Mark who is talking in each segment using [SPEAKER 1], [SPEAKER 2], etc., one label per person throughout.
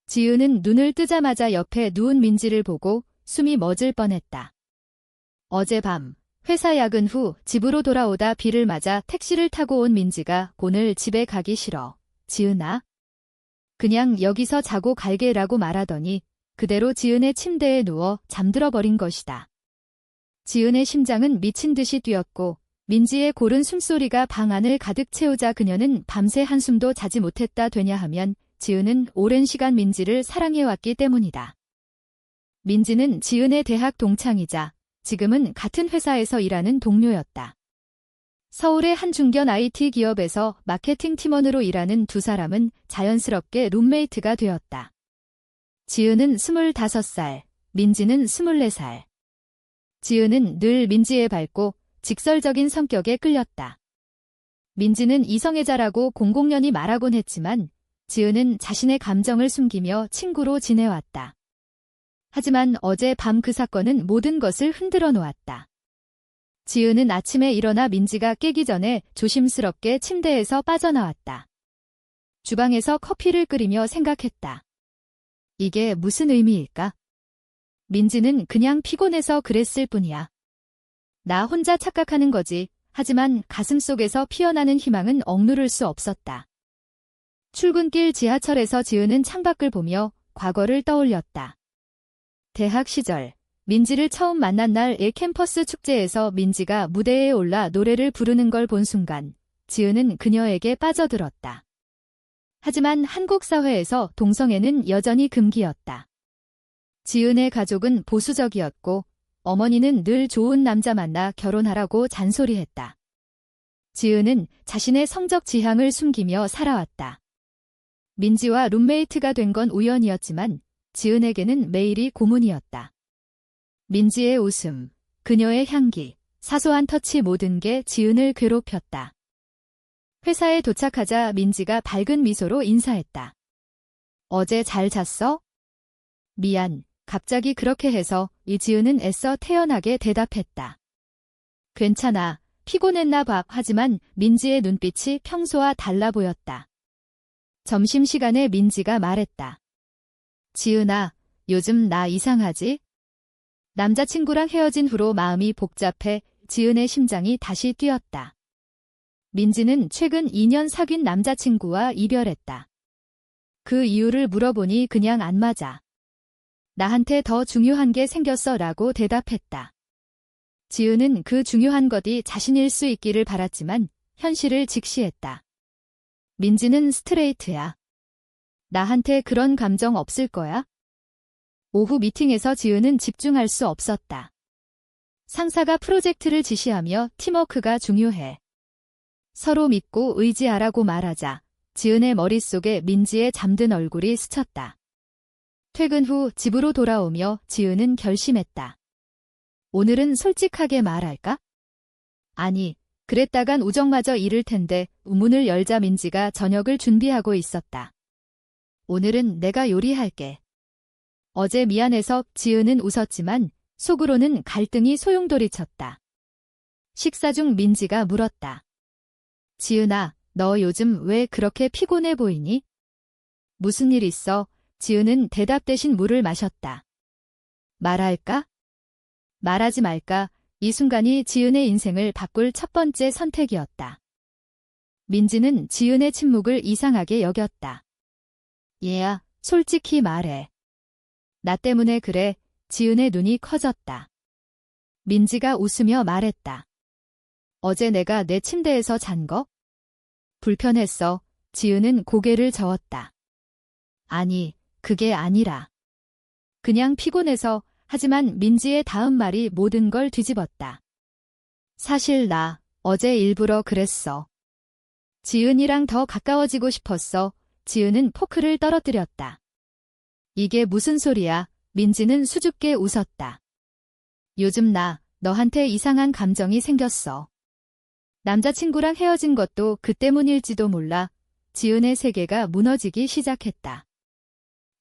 [SPEAKER 1] 지은은 눈을 뜨자마자 옆에 누운 민지를 보고 숨이 멎을 뻔했다. 어젯밤 회사 야근 후 집으로 돌아오다 비를 맞아 택시를 타고 온 민지가 오늘 집에 가기 싫어. 지은아? 그냥 여기서 자고 갈게라고 말하더니 그대로 지은의 침대에 누워 잠들어 버린 것이다. 지은의 심장은 미친 듯이 뛰었고 민지의 고른 숨소리가 방 안을 가득 채우자 그녀는 밤새 한숨도 자지 못했다. 왜냐하면 지은은 오랜 시간 민지를 사랑해왔기 때문이다. 민지는 지은의 대학 동창이자 지금은 같은 회사에서 일하는 동료였다. 서울의 한 중견 IT 기업에서 마케팅 팀원으로 일하는 두 사람은 자연스럽게 룸메이트가 되었다. 지은은 25살, 민지는 24살. 지은은 늘 민지의 밝고 직설적인 성격에 끌렸다. 민지는 이성애자라고 공공연히 말하곤 했지만 지은은 자신의 감정을 숨기며 친구로 지내왔다. 하지만 어제 밤 그 사건은 모든 것을 흔들어 놓았다. 지은은 아침에 일어나 민지가 깨기 전에 조심스럽게 침대에서 빠져나왔다. 주방에서 커피를 끓이며 생각했다. 이게 무슨 의미일까? 민지는 그냥 피곤해서 그랬을 뿐이야. 나 혼자 착각하는 거지. 하지만 가슴속에서 피어나는 희망은 억누를 수 없었다. 출근길 지하철에서 지은은 창밖을 보며 과거를 떠올렸다. 대학 시절 민지를 처음 만난 날 캠퍼스 축제에서 민지가 무대에 올라 노래를 부르는 걸 본 순간 지은은 그녀에게 빠져들었다. 하지만 한국 사회에서 동성애는 여전히 금기였다. 지은의 가족은 보수적이었고 어머니는 늘 좋은 남자 만나 결혼하라고 잔소리했다. 지은은 자신의 성적 지향을 숨기며 살아왔다. 민지와 룸메이트가 된 건 우연이었지만 지은에게는 매일이 고문이었다. 민지의 웃음, 그녀의 향기, 사소한 터치 모든 게 지은을 괴롭혔다. 회사에 도착하자 민지가 밝은 미소로 인사했다. 어제 잘 잤어? 미안, 갑자기 그렇게 해서 지은은 애써 태연하게 대답했다. 괜찮아, 피곤했나 봐. 하지만 민지의 눈빛이 평소와 달라 보였다. 점심시간에 민지가 말했다. 지은아, 요즘 나 이상하지? 남자친구랑 헤어진 후로 마음이 복잡해. 지은의 심장이 다시 뛰었다. 민지는 최근 2년 사귄 남자친구와 이별했다. 그 이유를 물어보니 그냥 안 맞아. 나한테 더 중요한 게 생겼어 라고 대답했다. 지은은 그 중요한 것이 자신일 수 있기를 바랐지만 현실을 직시했다. 민지는 스트레이트야. 나한테 그런 감정 없을 거야? 오후 미팅에서 지은은 집중할 수 없었다. 상사가 프로젝트를 지시하며 팀워크가 중요해. 서로 믿고 의지하라고 말하자 지은의 머릿속에 민지의 잠든 얼굴이 스쳤다. 퇴근 후 집으로 돌아오며 지은은 결심했다. 오늘은 솔직하게 말할까? 아니, 그랬다간 우정마저 잃을 텐데. 문을 열자 민지가 저녁을 준비하고 있었다. 오늘은 내가 요리할게. 어제 미안해서. 지은은 웃었지만 속으로는 갈등이 소용돌이쳤다. 식사 중 민지가 물었다. 지은아, 너 요즘 왜 그렇게 피곤해 보이니? 무슨 일 있어? 지은은 대답 대신 물을 마셨다. 말할까? 말하지 말까? 이 순간이 지은의 인생을 바꿀 첫 번째 선택이었다. 민지는 지은의 침묵을 이상하게 여겼다. 얘야, 솔직히 말해. 나 때문에 그래. 지은의 눈이 커졌다. 민지가 웃으며 말했다. 어제 내가 내 침대에서 잔 거? 불편했어. 지은은 고개를 저었다. 아니, 그게 아니라. 그냥 피곤해서. 하지만 민지의 다음 말이 모든 걸 뒤집었다. 사실 나 어제 일부러 그랬어. 지은이랑 더 가까워지고 싶었어. 지은은 포크를 떨어뜨렸다. 이게 무슨 소리야? 민지는 수줍게 웃었다. 요즘 나 너한테 이상한 감정이 생겼어. 남자친구랑 헤어진 것도 그 때문일지도 몰라. 지은의 세계가 무너지기 시작했다.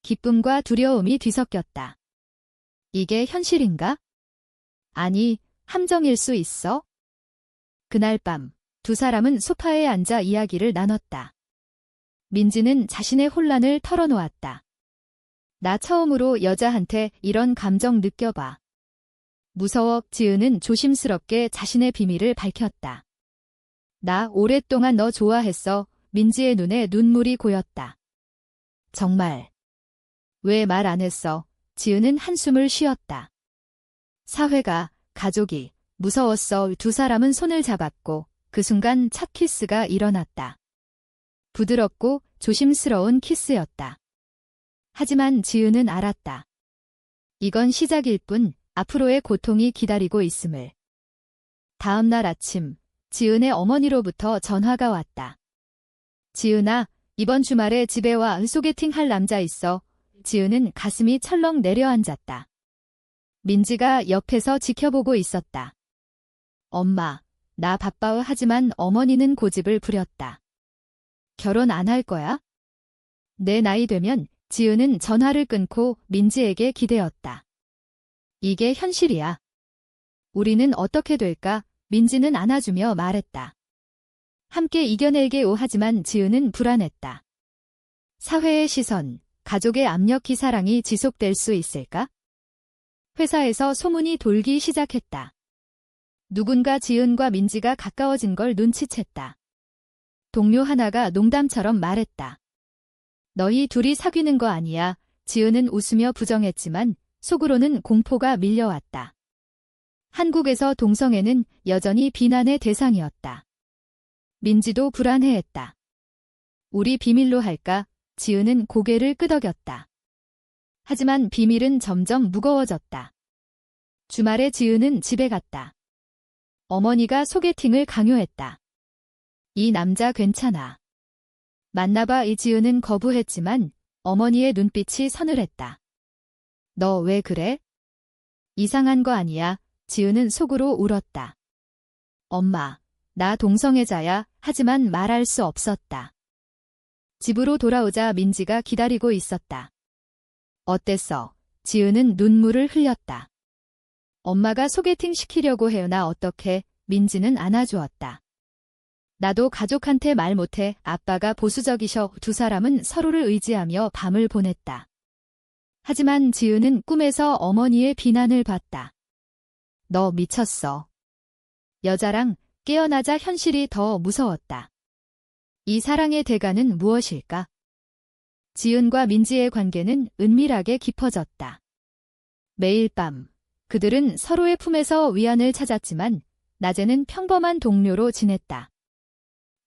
[SPEAKER 1] 기쁨과 두려움이 뒤섞였다. 이게 현실인가? 아니, 함정일 수 있어? 그날 밤, 두 사람은 소파에 앉아 이야기를 나눴다. 민지는 자신의 혼란을 털어놓았다. 나 처음으로 여자한테 이런 감정 느껴봐. 무서워. 지은은 조심스럽게 자신의 비밀을 밝혔다. 나 오랫동안 너 좋아했어. 민지의 눈에 눈물이 고였다. 정말. 왜 말 안 했어? 지은은 한숨을 쉬었다. 사회가, 가족이, 무서웠어. 두 사람은 손을 잡았고 그 순간 첫 키스가 일어났다. 부드럽고 조심스러운 키스였다. 하지만 지은은 알았다. 이건 시작일 뿐 앞으로의 고통이 기다리고 있음을. 다음 날 아침, 지은의 어머니로부터 전화가 왔다. 지은아, 이번 주말에 집에 와. 소개팅 할 남자 있어. 지은은 가슴이 철렁 내려앉았다. 민지가 옆에서 지켜보고 있었다. 엄마, 나 바빠. 하지만 어머니는 고집을 부렸다. 결혼 안 할 거야? 내 나이 되면. 지은은 전화를 끊고 민지에게 기대었다. 이게 현실이야. 우리는 어떻게 될까? 민지는 안아주며 말했다. 함께 이겨내게요. 하지만 지은은 불안했다. 사회의 시선, 가족의 압력이 사랑이 지속될 수 있을까? 회사에서 소문이 돌기 시작했다. 누군가 지은과 민지가 가까워진 걸 눈치챘다. 동료 하나가 농담처럼 말했다. 너희 둘이 사귀는 거 아니야. 지은은 웃으며 부정했지만 속으로는 공포가 밀려왔다. 한국에서 동성애는 여전히 비난의 대상이었다. 민지도 불안해했다. 우리 비밀로 할까? 지은은 고개를 끄덕였다. 하지만 비밀은 점점 무거워졌다. 주말에 지은은 집에 갔다. 어머니가 소개팅을 강요했다. 이 남자 괜찮아. 만나봐. 이지은은 거부했지만 어머니의 눈빛이 서늘했다. 너 왜 그래? 이상한 거 아니야. 지은은 속으로 울었다. 엄마, 나 동성애자야. 하지만 말할 수 없었다. 집으로 돌아오자 민지가 기다리고 있었다. 어땠어? 지은은 눈물을 흘렸다. 엄마가 소개팅 시키려고 해요. 나 어떡해? 민지는 안아주었다. 나도 가족한테 말 못해. 아빠가 보수적이셔. 두 사람은 서로를 의지하며 밤을 보냈다. 하지만 지은은 꿈에서 어머니의 비난을 받다. 너 미쳤어. 여자랑 깨어나자 현실이 더 무서웠다. 이 사랑의 대가는 무엇일까? 지은과 민지의 관계는 은밀하게 깊어졌다. 매일 밤, 그들은 서로의 품에서 위안을 찾았지만 낮에는 평범한 동료로 지냈다.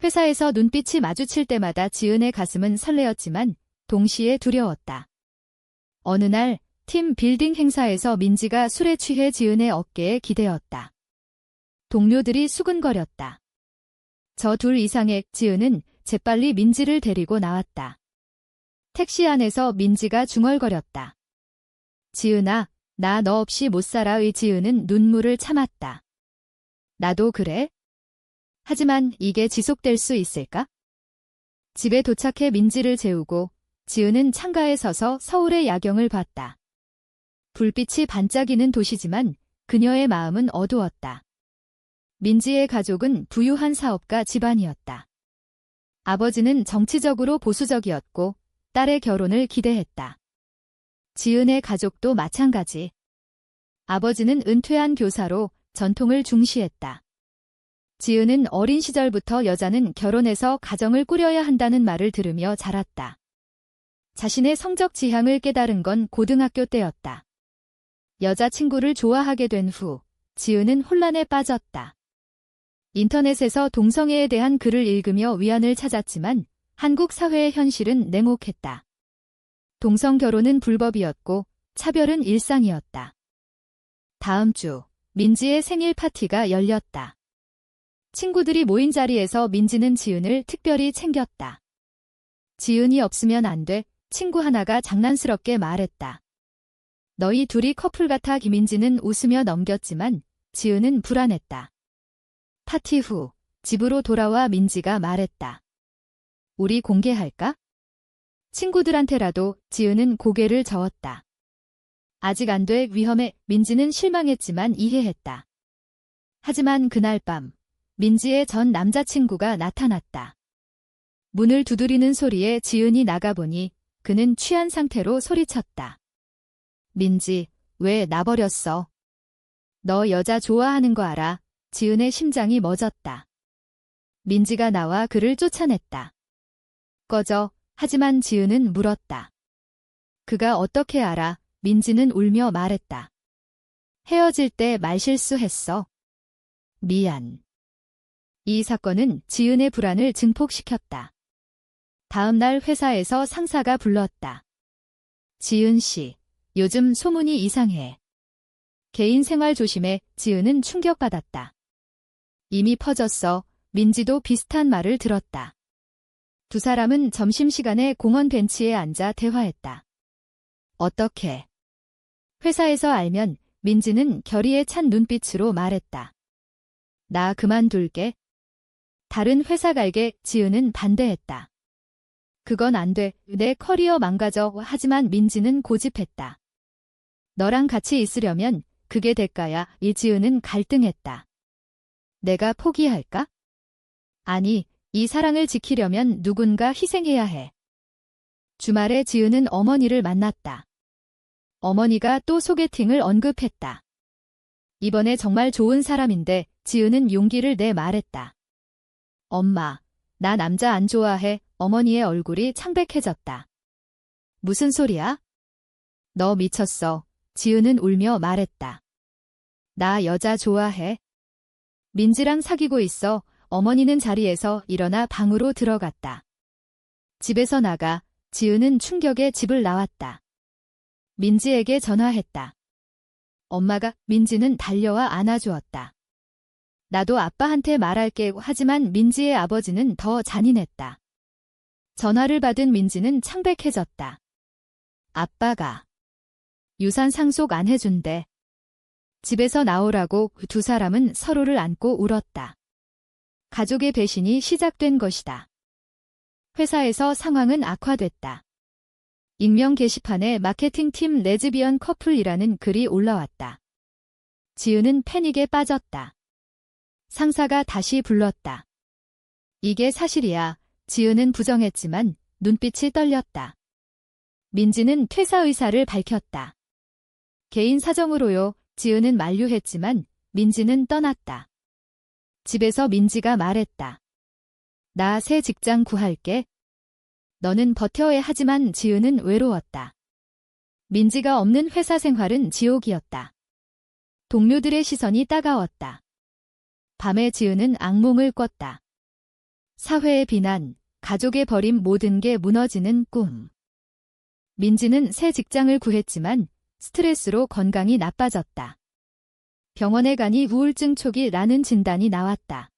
[SPEAKER 1] 회사에서 눈빛이 마주칠 때마다 지은의 가슴은 설레었지만 동시에 두려웠다. 어느 날 팀 빌딩 행사에서 민지가 술에 취해 지은의 어깨에 기대었다. 동료들이 수근거렸다. 저 둘 이상의. 지은은 재빨리 민지를 데리고 나왔다. 택시 안에서 민지가 중얼거렸다. 지은아, 나 너 없이 못 살아. 지은은 눈물을 참았다. 나도 그래? 하지만 이게 지속될 수 있을까? 집에 도착해 민지를 재우고 지은은 창가에 서서 서울의 야경을 봤다. 불빛이 반짝이는 도시지만 그녀의 마음은 어두웠다. 민지의 가족은 부유한 사업가 집안이었다. 아버지는 정치적으로 보수적이었고 딸의 결혼을 기대했다. 지은의 가족도 마찬가지. 아버지는 은퇴한 교사로 전통을 중시했다. 지은은 어린 시절부터 여자는 결혼해서 가정을 꾸려야 한다는 말을 들으며 자랐다. 자신의 성적 지향을 깨달은 건 고등학교 때였다. 여자친구를 좋아하게 된 후 지은은 혼란에 빠졌다. 인터넷에서 동성애에 대한 글을 읽으며 위안을 찾았지만 한국 사회의 현실은 냉혹했다. 동성 결혼은 불법이었고 차별은 일상이었다. 다음 주 민지의 생일 파티가 열렸다. 친구들이 모인 자리에서 민지는 지은을 특별히 챙겼다. 지은이 없으면 안 돼. 친구 하나가 장난스럽게 말했다. 너희 둘이 커플 같아. 김민지는 웃으며 넘겼지만 지은은 불안했다. 파티 후 집으로 돌아와 민지가 말했다. 우리 공개할까? 친구들한테라도. 지은은 고개를 저었다. 아직 안 돼. 위험해. 민지는 실망했지만 이해했다. 하지만 그날 밤 민지의 전 남자친구가 나타났다. 문을 두드리는 소리에 지은이 나가보니 그는 취한 상태로 소리쳤다. 민지, 왜 나 버렸어? 너 여자 좋아하는 거 알아? 지은의 심장이 멎었다. 민지가 나와 그를 쫓아냈다. 꺼져. 하지만 지은은 물었다. 그가 어떻게 알아? 민지는 울며 말했다. 헤어질 때 말실수했어. 미안. 이 사건은 지은의 불안을 증폭시켰다. 다음 날 회사에서 상사가 불렀다. 지은 씨, 요즘 소문이 이상해. 개인 생활 조심해. 지은은 충격받았다. 이미 퍼졌어. 민지도 비슷한 말을 들었다. 두 사람은 점심시간에 공원 벤치에 앉아 대화했다. 어떻게? 회사에서 알면 민지는 결의에 찬 눈빛으로 말했다. 나 그만둘게. 다른 회사 갈게. 지은은 반대했다. 그건 안 돼. 내 커리어 망가져. 하지만 민지는 고집했다. 너랑 같이 있으려면 그게 대가야. 이지은은 갈등했다. 내가 포기할까? 아니, 이 사랑을 지키려면 누군가 희생해야 해. 주말에 지은은 어머니를 만났다. 어머니가 또 소개팅을 언급했다. 이번에 정말 좋은 사람인데 지은은 용기를 내 말했다. 엄마, 나 남자 안 좋아해. 어머니의 얼굴이 창백해졌다. 무슨 소리야? 너 미쳤어. 지은은 울며 말했다. 나 여자 좋아해. 민지랑 사귀고 있어. 어머니는 자리에서 일어나 방으로 들어갔다. 집에서 나가. 지은은 충격에 집을 나왔다. 민지에게 전화했다. 엄마가. 민지는 달려와 안아주었다. 나도 아빠한테 말할게. 하지만 민지의 아버지는 더 잔인했다. 전화를 받은 민지는 창백해졌다. 아빠가 유산 상속 안 해준대. 집에서 나오라고. 두 사람은 서로를 안고 울었다. 가족의 배신이 시작된 것이다. 회사에서 상황은 악화됐다. 익명 게시판에 마케팅팀 레즈비언 커플이라는 글이 올라왔다. 지은은 패닉에 빠졌다. 상사가 다시 불렀다. 이게 사실이야. 지은은 부정했지만 눈빛이 떨렸다. 민지는 퇴사 의사를 밝혔다. 개인 사정으로요. 지은은 만류했지만 민지는 떠났다. 집에서 민지가 말했다. 나 새 직장 구할게. 너는 버텨야 하지만 지은은 외로웠다. 민지가 없는 회사 생활은 지옥이었다. 동료들의 시선이 따가웠다. 밤에 지은은 악몽을 꿨다. 사회의 비난, 가족의 버림 모든 게 무너지는 꿈. 민지는 새 직장을 구했지만 스트레스로 건강이 나빠졌다. 병원에 가니 우울증 초기라는 진단이 나왔다.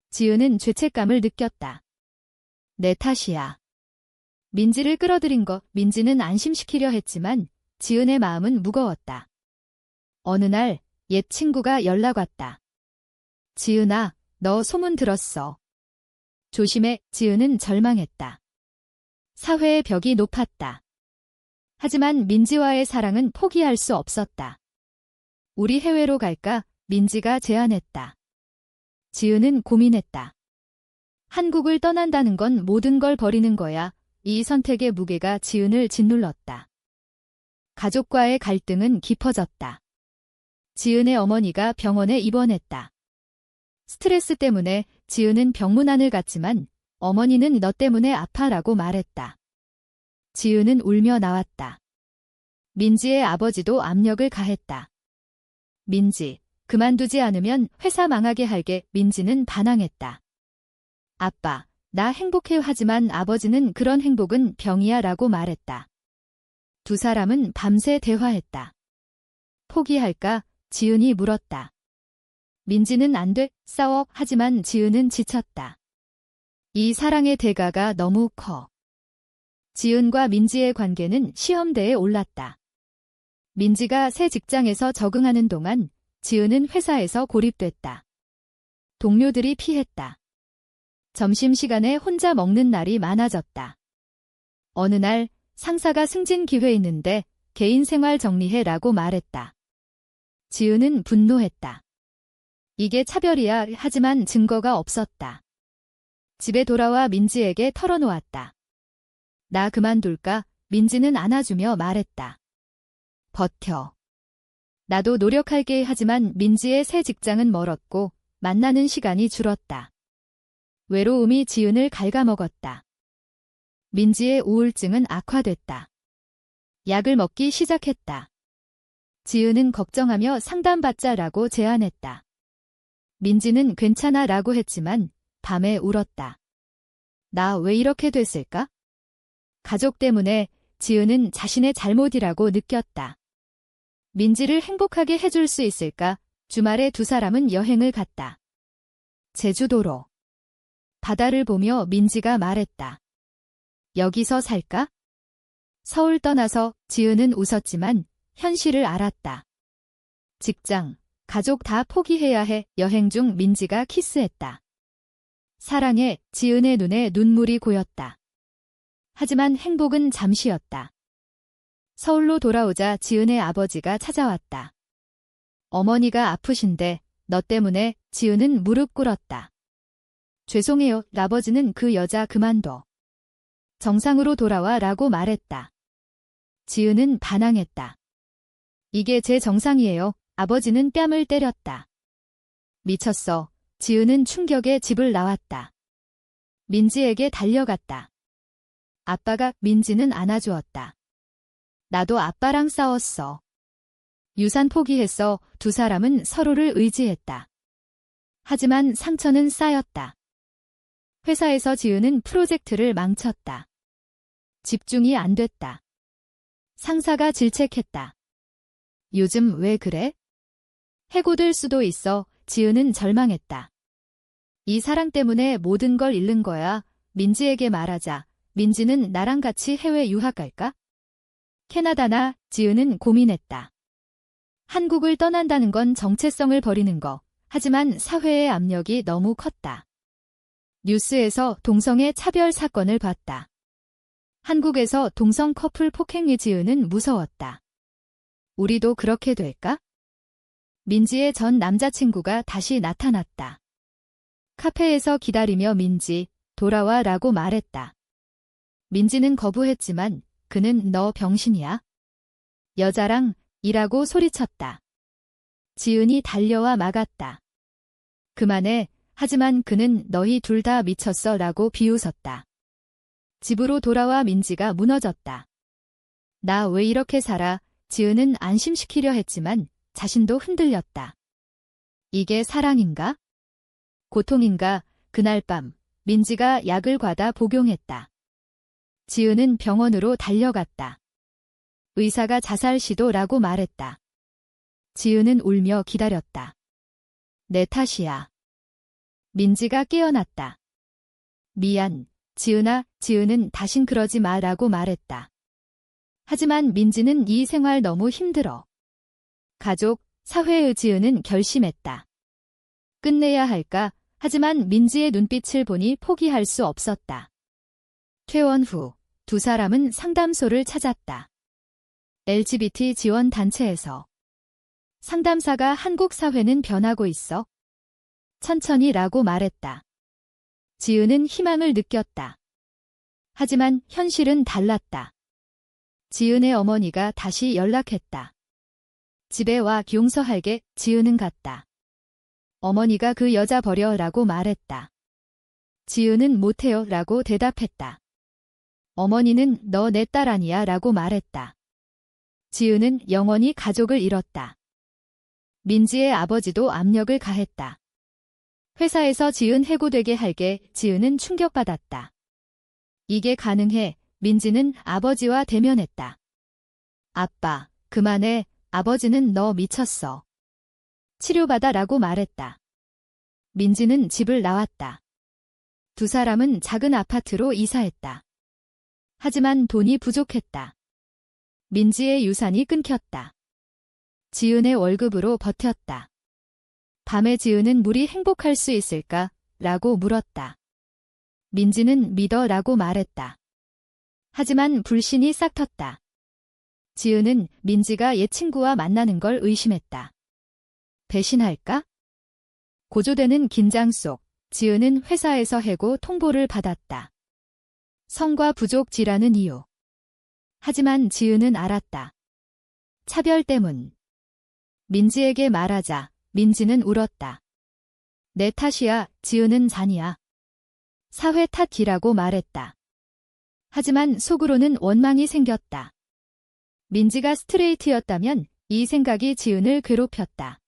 [SPEAKER 1] 지은은 죄책감을 느꼈다. 내 탓이야. 민지를 끌어들인 거. 민지는 안심시키려 했지만 지은의 마음은 무거웠다. 어느 날 옛 친구가 연락 왔다. 지은아, 너 소문 들었어. 조심해. 지은은 절망했다. 사회의 벽이 높았다. 하지만 민지와의 사랑은 포기할 수 없었다. 우리 해외로 갈까? 민지가 제안했다. 지은은 고민했다. 한국을 떠난다는 건 모든 걸 버리는 거야. 이 선택의 무게가 지은을 짓눌렀다. 가족과의 갈등은 깊어졌다. 지은의 어머니가 병원에 입원했다. 스트레스 때문에 지은은 병문안을 갔지만 어머니는 너 때문에 아파라고 말했다. 지은은 울며 나왔다. 민지의 아버지도 압력을 가했다. 민지, 그만두지 않으면 회사 망하게 할게. 민지는 반항했다. 아빠, 나 행복해. 하지만 아버지는 그런 행복은 병이야 라고 말했다. 두 사람은 밤새 대화했다. 포기할까? 지은이 물었다. 민지는 안 돼. 싸워. 하지만 지은은 지쳤다. 이 사랑의 대가가 너무 커. 지은과 민지의 관계는 시험대에 올랐다. 민지가 새 직장에서 적응하는 동안 지은은 회사에서 고립됐다. 동료들이 피했다. 점심시간에 혼자 먹는 날이 많아졌다. 어느 날 상사가 승진 기회 있는데 개인 생활 정리해 라고 말했다. 지은은 분노했다. 이게 차별이야. 하지만 증거가 없었다. 집에 돌아와 민지에게 털어놓았다. 나 그만둘까? 민지는 안아주며 말했다. 버텨. 나도 노력할게. 하지만 민지의 새 직장은 멀었고 만나는 시간이 줄었다. 외로움이 지은을 갉아먹었다. 민지의 우울증은 악화됐다. 약을 먹기 시작했다. 지은은 걱정하며 상담받자라고 제안했다. 민지는 괜찮아 라고 했지만 밤에 울었다. 나 왜 이렇게 됐을까? 가족 때문에. 지은은 자신의 잘못이라고 느꼈다. 민지를 행복하게 해줄 수 있을까? 주말에 두 사람은 여행을 갔다. 제주도로. 바다를 보며 민지가 말했다. 여기서 살까? 서울 떠나서. 지은은 웃었지만 현실을 알았다. 직장, 가족 다 포기해야 해. 여행 중 민지가 키스했다. 사랑해. 지은의 눈에 눈물이 고였다. 하지만 행복은 잠시였다. 서울로 돌아오자 지은의 아버지가 찾아왔다. 어머니가 아프신데 너 때문에. 지은은 무릎 꿇었다. 죄송해요. 아버지는 그 여자 그만둬. 정상으로 돌아와 라고 말했다. 지은은 반항했다. 이게 제 정상이에요. 아버지는 뺨을 때렸다. 미쳤어. 지은은 충격에 집을 나왔다. 민지에게 달려갔다. 아빠가. 민지는 안아주었다. 나도 아빠랑 싸웠어. 유산 포기했어. 두 사람은 서로를 의지했다. 하지만 상처는 쌓였다. 회사에서 지은은 프로젝트를 망쳤다. 집중이 안 됐다. 상사가 질책했다. 요즘 왜 그래? 해고될 수도 있어. 지은은 절망했다. 이 사랑 때문에 모든 걸 잃는 거야. 민지에게 말하자. 민지는 나랑 같이 해외 유학 갈까? 캐나다나. 지은은 고민했다. 한국을 떠난다는 건 정체성을 버리는 거. 하지만 사회의 압력이 너무 컸다. 뉴스에서 동성애 차별 사건을 봤다. 한국에서 동성 커플 폭행이. 지은은 무서웠다. 우리도 그렇게 될까? 민지의 전 남자친구가 다시 나타났다. 카페에서 기다리며 민지, 돌아와 라고 말했다. 민지는 거부했지만 그는 너 병신이야? 여자랑 이라고 소리쳤다. 지은이 달려와 막았다. 그만해. 하지만 그는 너희 둘 다 미쳤어 라고 비웃었다. 집으로 돌아와 민지가 무너졌다. 나 왜 이렇게 살아? 지은은 안심시키려 했지만 자신도 흔들렸다. 이게 사랑인가? 고통인가? 그날 밤 민지가 약을 과다 복용했다. 지은은 병원으로 달려갔다. 의사가 자살 시도라고 말했다. 지은은 울며 기다렸다. 내 탓이야. 민지가 깨어났다. 미안, 지은아. 지은은 다신 그러지 마라고 말했다. 하지만 민지는 이 생활 너무 힘들어. 가족, 사회의. 지은은 결심했다. 끝내야 할까? 하지만 민지의 눈빛을 보니 포기할 수 없었다. 퇴원 후 두 사람은 상담소를 찾았다. LGBT 지원 단체에서. 상담사가 한국 사회는 변하고 있어. 천천히 라고 말했다. 지은은 희망을 느꼈다. 하지만 현실은 달랐다. 지은의 어머니가 다시 연락했다. 집에 와 용서할게. 지은은 갔다. 어머니가 그 여자 버려 라고 말했다. 지은은 못해요 라고 대답했다. 어머니는 너 내 딸 아니야 라고 말했다. 지은은 영원히 가족을 잃었다. 민지의 아버지도 압력을 가했다. 회사에서 지은 해고되게 할게. 지은은 충격받았다. 이게 가능해? 민지는 아버지와 대면했다. 아빠, 그만해. 아버지는 너 미쳤어. 치료받아 라고 말했다. 민지는 집을 나왔다. 두 사람은 작은 아파트로 이사했다. 하지만 돈이 부족했다. 민지의 유산이 끊겼다. 지은의 월급으로 버텼다. 밤에 지은은 우리 행복할 수 있을까? 라고 물었다. 민지는 믿어 라고 말했다. 하지만 불신이 싹 텄다. 지은은 민지가 옛 친구와 만나는 걸 의심했다. 배신할까? 고조되는 긴장 속 지은은 회사에서 해고 통보를 받았다. 성과 부족지라는 이유. 하지만 지은은 알았다. 차별 때문. 민지에게 말하자 민지는 울었다. 내 탓이야, 지은은 잔이야. 사회 탓이라고 말했다. 하지만 속으로는 원망이 생겼다. 민지가 스트레이트였다면 이 생각이 지은을 괴롭혔다.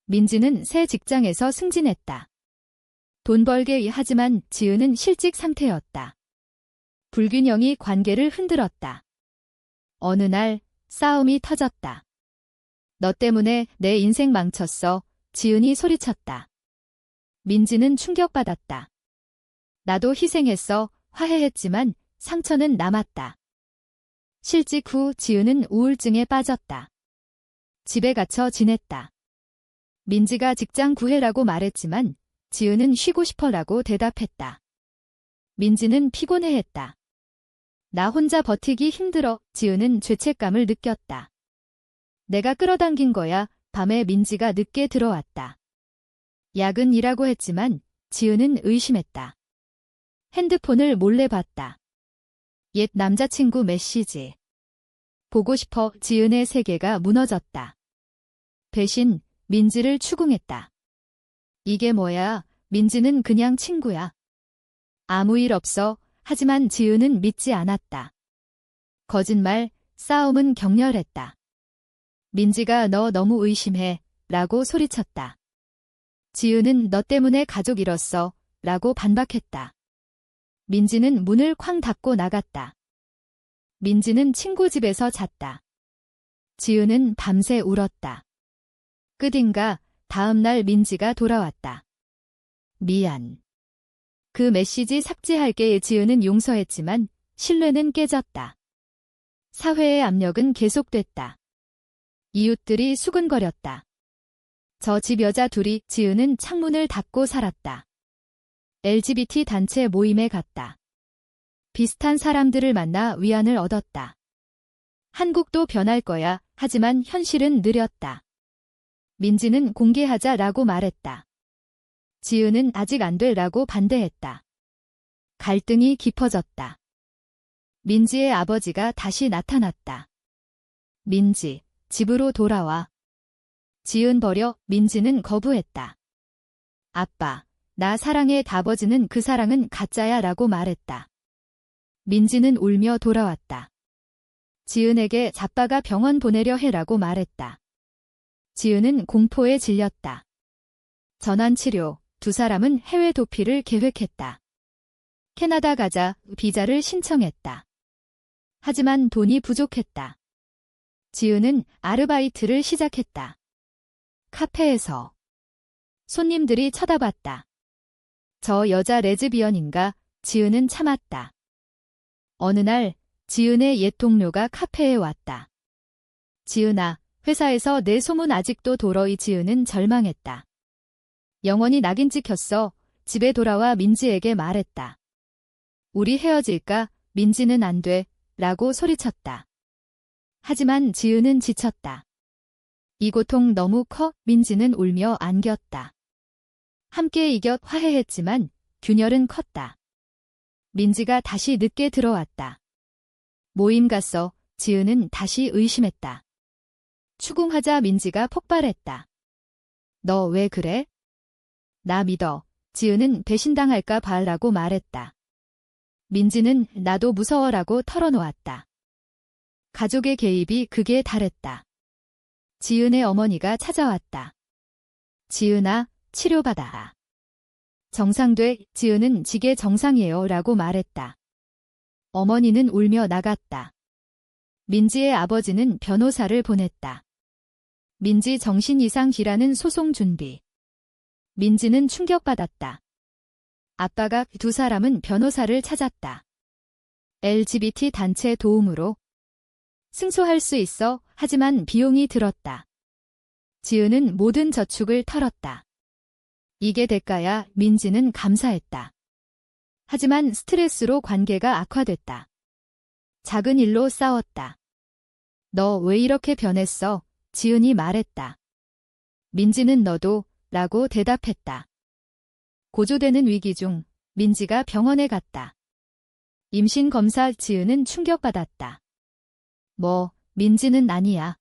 [SPEAKER 1] 민지는 새 직장에서 승진했다. 돈 벌게 하지만 지은은 실직 상태였다. 불균형이 관계를 흔들었다. 어느 날 싸움이 터졌다. 너 때문에 내 인생 망쳤어, 지은이 소리쳤다. 민지는 충격받았다. 나도 희생했어, 화해했지만 상처는 남았다. 실직 후 지은은 우울증에 빠졌다. 집에 갇혀 지냈다. 민지가 직장 구해라고 말했지만 지은은 쉬고 싶어라고 대답했다. 민지는 피곤해했다. 나 혼자 버티기 힘들어, 지은은 죄책감을 느꼈다. 내가 끌어당긴 거야. 밤에 민지가 늦게 들어왔다. 야근이라고 했지만 지은은 의심했다. 핸드폰을 몰래 봤다. 옛 남자친구 메시지. 보고 싶어, 지은의 세계가 무너졌다. 배신, 민지를 추궁했다. 이게 뭐야, 민지는 그냥 친구야. 아무 일 없어. 하지만 지은은 믿지 않았다. 거짓말, 싸움은 격렬했다. 민지가 너 너무 의심해, 라고 소리쳤다. 지은은 너 때문에 가족 잃었어, 라고 반박했다. 민지는 문을 쾅 닫고 나갔다. 민지는 친구 집에서 잤다. 지은은 밤새 울었다. 끝인가, 다음 날 민지가 돌아왔다. 미안. 그 메시지 삭제할게. 지은은 용서했지만 신뢰는 깨졌다. 사회의 압력은 계속됐다. 이웃들이 수근거렸다. 저 집 여자 둘이. 지은은 창문을 닫고 살았다. LGBT 단체 모임에 갔다. 비슷한 사람들을 만나 위안을 얻었다. 한국도 변할 거야. 하지만 현실은 느렸다. 민지는 공개하자라고 말했다. 지은은 아직 안 돼라고 반대했다. 갈등이 깊어졌다. 민지의 아버지가 다시 나타났다. 민지, 집으로 돌아와. 지은 버려. 민지는 거부했다. 아빠, 나 사랑해. 아버지는 그 사랑은 가짜야 라고 말했다. 민지는 울며 돌아왔다. 지은에게 아빠가 병원 보내려 해라고 말했다. 지은은 공포에 질렸다. 전환치료. 두 사람은 해외 도피를 계획했다. 캐나다 가자. 비자를 신청했다. 하지만 돈이 부족했다. 지은은 아르바이트를 시작했다. 카페에서 손님들이 쳐다봤다. 저 여자 레즈비언인가? 지은은 참았다. 어느 날 지은의 옛 동료가 카페에 왔다. 지은아, 회사에서 내 소문 아직도 돌어. 지은은 절망했다. 영원히 낙인 찍혔어. 집에 돌아와 민지에게 말했다. 우리 헤어질까? 민지는 안 돼, 라고 소리쳤다. 하지만 지은은 지쳤다. 이 고통 너무 커. 민지는 울며 안겼다. 함께 이겨 화해했지만 균열은 컸다. 민지가 다시 늦게 들어왔다. 모임 갔어. 지은은 다시 의심했다. 추궁하자 민지가 폭발했다. 너 왜 그래? 나 믿어. 지은은 배신당할까 봐라고 말했다. 민지는 나도 무서워라고 털어놓았다. 가족의 개입이 극에 달했다. 지은의 어머니가 찾아왔다. 지은아, 치료받아. 정상돼. 지은은 지게 정상이에요 라고 말했다. 어머니는 울며 나갔다. 민지의 아버지는 변호사를 보냈다. 민지 정신 이상이라는 소송 준비. 민지는 충격받았다. 아빠가 두 사람은 변호사를 찾았다. LGBT 단체 도움으로. 승소할 수 있어. 하지만 비용이 들었다. 지은은 모든 저축을 털었다. 이게 대가야. 민지는 감사했다. 하지만 스트레스로 관계가 악화됐다. 작은 일로 싸웠다. 너 왜 이렇게 변했어? 지은이 말했다. 민지는 너도, 라고 대답했다. 고조되는 위기 중 민지가 병원에 갔다. 임신 검사 지은은 충격받았다. 뭐, 민지는 아니야.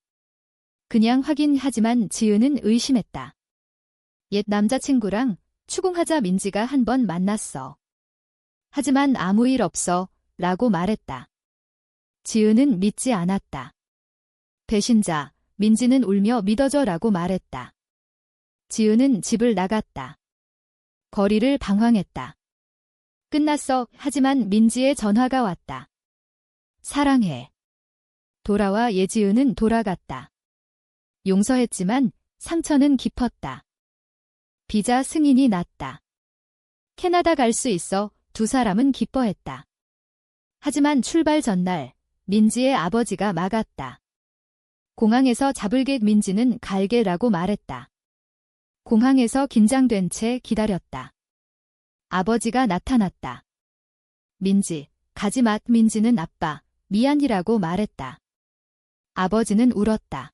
[SPEAKER 1] 그냥 확인하지만 지은은 의심했다. 옛 남자친구랑 추궁하자 민지가 한 번 만났어. 하지만 아무 일 없어 라고 말했다. 지은은 믿지 않았다. 배신자, 민지는 울며 믿어줘 라고 말했다. 지은은 집을 나갔다. 거리를 방황했다. 끝났어. 하지만 민지의 전화가 왔다. 사랑해. 돌아와. 예지은은 돌아갔다. 용서했지만 상처는 깊었다. 비자 승인이 났다. 캐나다 갈 수 있어. 두 사람은 기뻐했다. 하지만 출발 전날 민지의 아버지가 막았다. 공항에서 잡을게. 민지는 갈게라고 말했다. 공항에서 긴장된 채 기다렸다. 아버지가 나타났다. 민지, 가지마. 민지는 아빠, 미안이라고 말했다. 아버지는 울었다.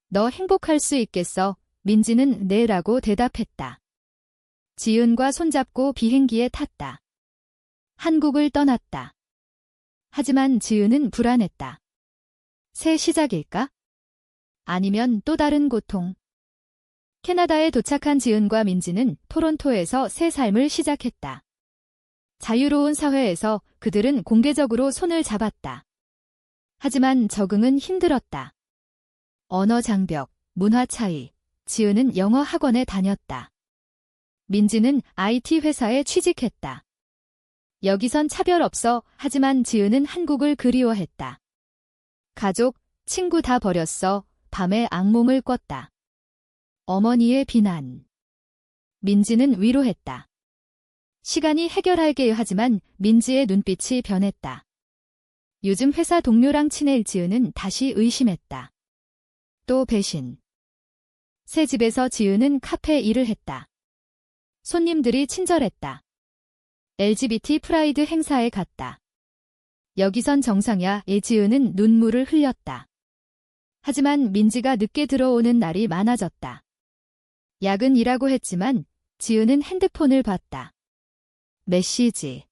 [SPEAKER 1] 너 행복할 수 있겠어? 민지는 네라고 대답했다. 지은과 손잡고 비행기에 탔다. 한국을 떠났다. 하지만 지은은 불안했다. 새 시작일까? 아니면 또 다른 고통. 캐나다에 도착한 지은과 민지는 토론토에서 새 삶을 시작했다. 자유로운 사회에서 그들은 공개적으로 손을 잡았다. 하지만 적응은 힘들었다. 언어 장벽, 문화 차이, 지은은 영어 학원에 다녔다. 민지는 IT 회사에 취직했다. 여기선 차별 없어. 하지만 지은은 한국을 그리워했다. 가족, 친구 다 버렸어. 밤에 악몽을 꿨다. 어머니의 비난. 민지는 위로했다. 시간이 해결할게. 하지만 민지의 눈빛이 변했다. 요즘 회사 동료랑 친해. 지은은 다시 의심했다. 또 배신. 새 집에서 지은은 카페 일을 했다. 손님들이 친절했다. LGBT 프라이드 행사에 갔다. 여기선 정상이야. 지은은 눈물을 흘렸다. 하지만 민지가 늦게 들어오는 날이 많아졌다. 야근 일하고 했지만 지은은 핸드폰을 봤다. 메시지.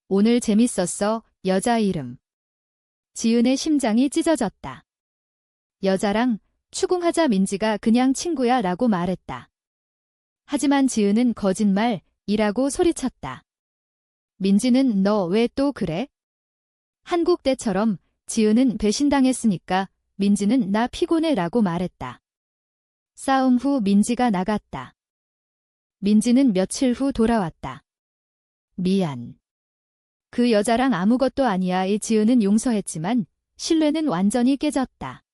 [SPEAKER 1] 오늘 재밌었어. 여자 이름. 지은의 심장이 찢어졌다. 여자랑 추궁하자. 민지가 그냥 친구야 라고 말했다. 하지만 지은은 거짓말이라고 소리쳤다. 민지는 너 왜 또 그래? 한국 때처럼. 지은은 배신당했으니까. 민지는 나 피곤해 라고 말했다. 싸움 후 민지가 나갔다. 민지는 며칠 후 돌아왔다. 미안. 그 여자랑 아무것도 아니야. 지은은 용서했지만 신뢰는 완전히 깨졌다.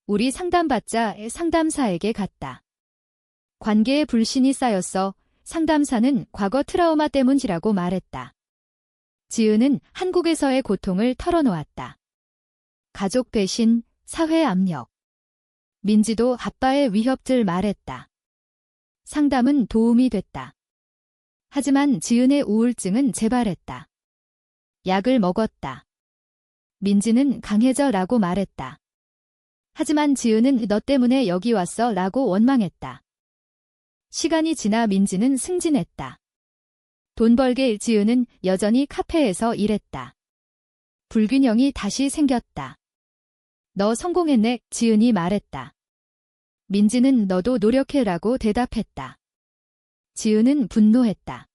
[SPEAKER 1] 우리 상담받자. 상담사에게 갔다. 관계에 불신이 쌓였어. 상담사는 과거 트라우마 때문이라고 말했다. 지은은 한국에서의 고통을 털어놓았다. 가족 배신, 사회 압력. 민지도 아빠의 위협들 말했다. 상담은 도움이 됐다. 하지만 지은의 우울증은 재발했다. 약을 먹었다. 민지는 강해져 라고 말했다. 하지만 지은은 너 때문에 여기 왔어 라고 원망했다. 시간이 지나 민지는 승진했다. 돈 벌게. 지은은 여전히 카페에서 일했다. 불균형이 다시 생겼다. 너 성공했네. 지은이 말했다. 민지는 너도 노력해라고 대답했다. 지은은 분노했다.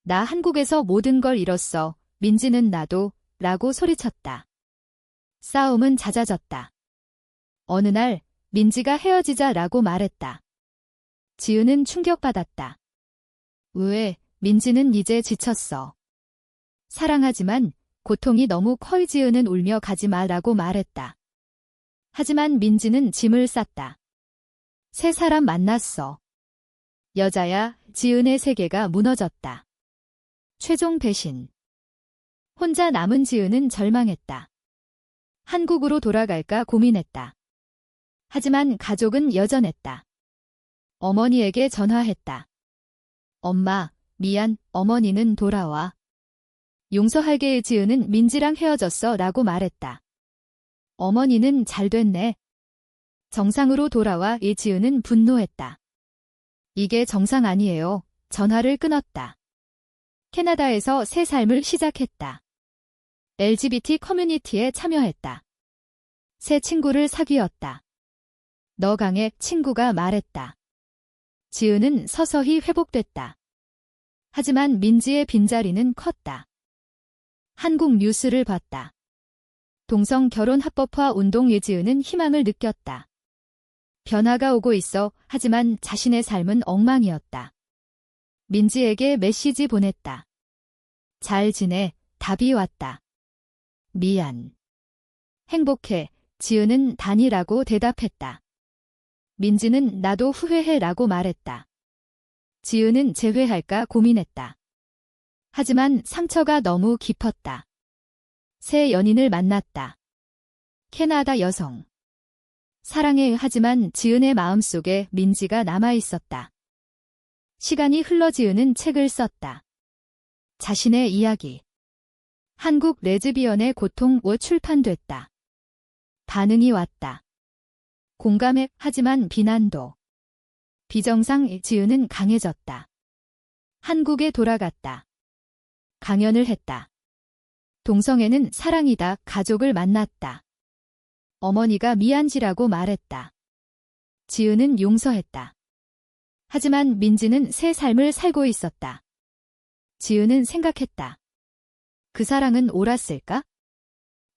[SPEAKER 1] 나 한국에서 모든 걸 잃었어. 민지는 나도 라고 소리쳤다. 싸움은 잦아졌다. 어느 날 민지가 헤어지자라고 말했다. 지은은 충격받았다. 왜? 민지는 이제 지쳤어. 사랑하지만 고통이 너무 커. 지은은 울며 가지 마라고 말했다. 하지만 민지는 짐을 쌌다. 새 사람 만났어. 여자야. 지은의 세계가 무너졌다. 최종 배신. 혼자 남은 지은은 절망했다. 한국으로 돌아갈까 고민했다. 하지만 가족은 여전했다. 어머니에게 전화했다. 엄마, 미안. 어머니는 돌아와. 용서할게. 지은은 민지랑 헤어졌어 라고 말했다. 어머니는 잘 됐네. 정상으로 돌아와. 지은은 분노했다. 이게 정상 아니에요. 전화를 끊었다. 캐나다에서 새 삶을 시작했다. LGBT 커뮤니티에 참여했다. 새 친구를 사귀었다. 너 강해, 친구가 말했다. 지은은 서서히 회복됐다. 하지만 민지의 빈자리는 컸다. 한국 뉴스를 봤다. 동성 결혼 합법화 운동에 지은은 희망을 느꼈다. 변화가 오고 있어. 하지만 자신의 삶은 엉망이었다. 민지에게 메시지 보냈다. 잘 지내. 답이 왔다. 미안. 행복해. 지은은 단이라고 대답했다. 민지는 나도 후회해라고 말했다. 지은은 재회할까 고민했다. 하지만 상처가 너무 깊었다. 새 연인을 만났다. 캐나다 여성. 사랑해. 하지만 지은의 마음속에 민지가 남아있었다. 시간이 흘러 지은은 책을 썼다. 자신의 이야기. 한국 레즈비언의 고통으로 출판됐다. 반응이 왔다. 공감해. 하지만 비난도. 비정상. 지은은 강해졌다. 한국에 돌아갔다. 강연을 했다. 동성애는 사랑이다. 가족을 만났다. 어머니가 미안지라고 말했다. 지은은 용서했다. 하지만 민지는 새 삶을 살고 있었다. 지은은 생각했다. 그 사랑은 옳았을까?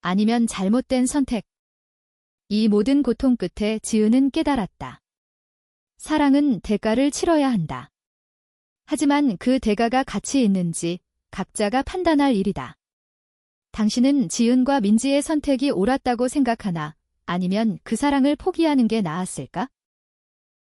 [SPEAKER 1] 아니면 잘못된 선택? 이 모든 고통 끝에 지은은 깨달았다. 사랑은 대가를 치러야 한다. 하지만 그 대가가 가치 있는지 각자가 판단할 일이다. 당신은 지은과 민지의 선택이 옳았다고 생각하나? 아니면 그 사랑을 포기하는 게 나았을까?